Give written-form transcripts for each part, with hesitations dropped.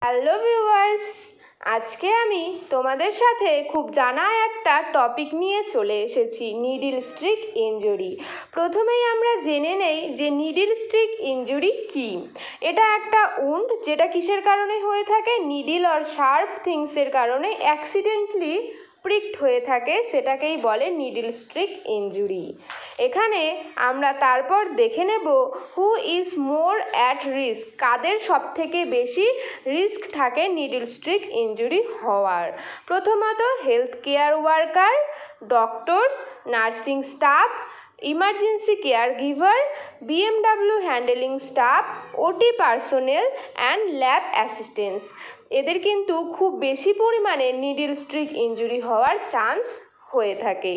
Hello viewers, আজকে আমি তোমাদের সাথে খুব জানা একটা টপিক নিয়ে চলে এসেছি, নিডল স্ট্রিক ইনজুরি। প্রথমেই আমরা জেনে নেই যে নিডল স্ট্রিক ইনজুরি কী। এটা একটা উন্ড যেটা কিসের কারণে হয়ে থাকে, নিডল আর শার্প থিংসের কারণে অ্যাক্সিডেন্টলি প্রিকড হয়ে থাকে, সেটাকেই বলে নিডল স্ট্রিক ইনজুরি। এখানে আমরা তারপর দেখে নেব who is more at risk, কাদের সবথেকে বেশি রিস্ক থাকে নিডল স্ট্রিক ইনজুরি হওয়ার। প্রথমত health care worker, doctors, nursing staff, emergency care giver, BMW handling staff, OT personnel and lab assistants. এদের কিন্তু খুব বেশি পরিমাণে নিডল স্ট্রিক ইনজুরি হওয়ার চান্স হয়ে থাকে।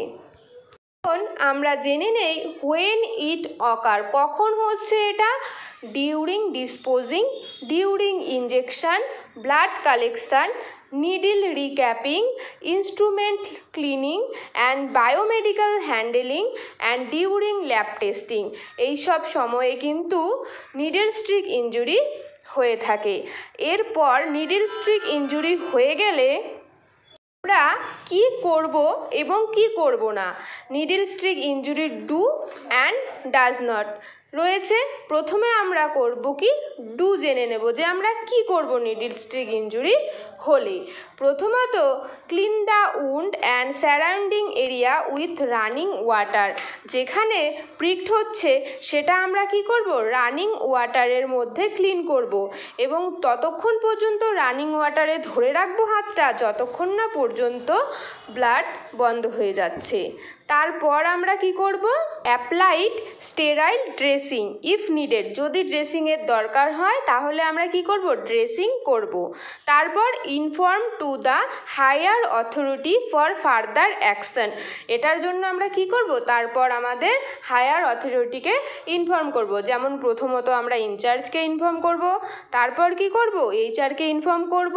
এখন আমরা জেনে নেই হোয়েন ইট অকার, কখন হচ্ছে এটা। During disposing, during injection, blood collection, needle recapping, instrument cleaning and biomedical handling and during lab testing. এইসব সময়ে কিন্তু নিডল স্ট্রিক ইনজুরি হয়ে থাকে। এরপর নিডল স্ট্রিক ইনজুরি হয়ে গেলে আমরা কি করব এবং কি করব না, নিডল স্ট্রিক ইনজুরির ডু অ্যান্ড ডাজ নট রয়েছে। প্রথমে আমরা করব কি, ডু জেনে নেব যে আমরা কি করব নিডল স্ট্রিক ইনজুরি হলে। প্রথমত clean the wound and surrounding area with running water. যেখানে প্রিকড হচ্ছে সেটা আমরা কি করব, রানিং ওয়াটারের মধ্যে ক্লিন করব এবং ততক্ষণ পর্যন্ত রানিং ওয়াটারে ধরে রাখবো হাতটা যতক্ষণ না পর্যন্ত ব্লাড বন্ধ হয়ে যাচ্ছে। তারপর আমরা কি করব, applied sterile dressing if needed, যদি ড্রেসিংয়ের দরকার হয় তাহলে আমরা কি করব, ড্রেসিং করব। তারপর inform to the higher authority for further action, এটার জন্য আমরা কি করব, তারপর আমাদের হায়ার অথরিটিকে ইনফর্ম করব। যেমন প্রথমত আমরা ইনচার্জকে ইনফর্ম করব, তারপর কি করব, এইচআরকে ইনফর্ম করব।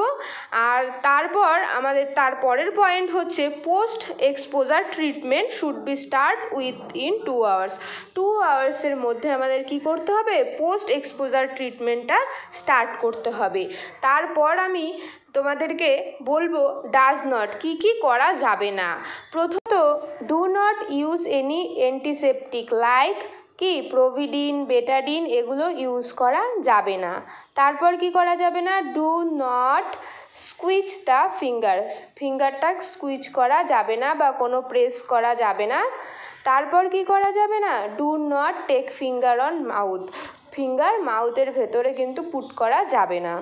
আর তারপর আমাদের তারপরের পয়েন্ট হচ্ছে post exposure treatment should be start within 2 hours. 2 আওয়ার্সের মধ্যে আমাদের কি করতে হবে, পোস্ট এক্সপোজার ট্রিটমেন্টটা স্টার্ট করতে হবে। তারপর আমি তোমাদেরকে বলবো ডাজ নট, কি কি করা যাবে না। প্রথমত do not use any antiseptic like কি প্রোভিডিন, বেটাডিন, এগুলো ইউজ করা যাবে না। তারপর কি করা যাবে না, ডু নট স্কুইচ দ্য ফিঙ্গার, ফিঙ্গারটা স্কুইচ করা যাবে না বা কোনো প্রেস করা যাবে না। তারপর কি করা যাবে না, do not take finger on mouth, finger মাউথের ভেতরে কিন্তু পুট করা যাবে না।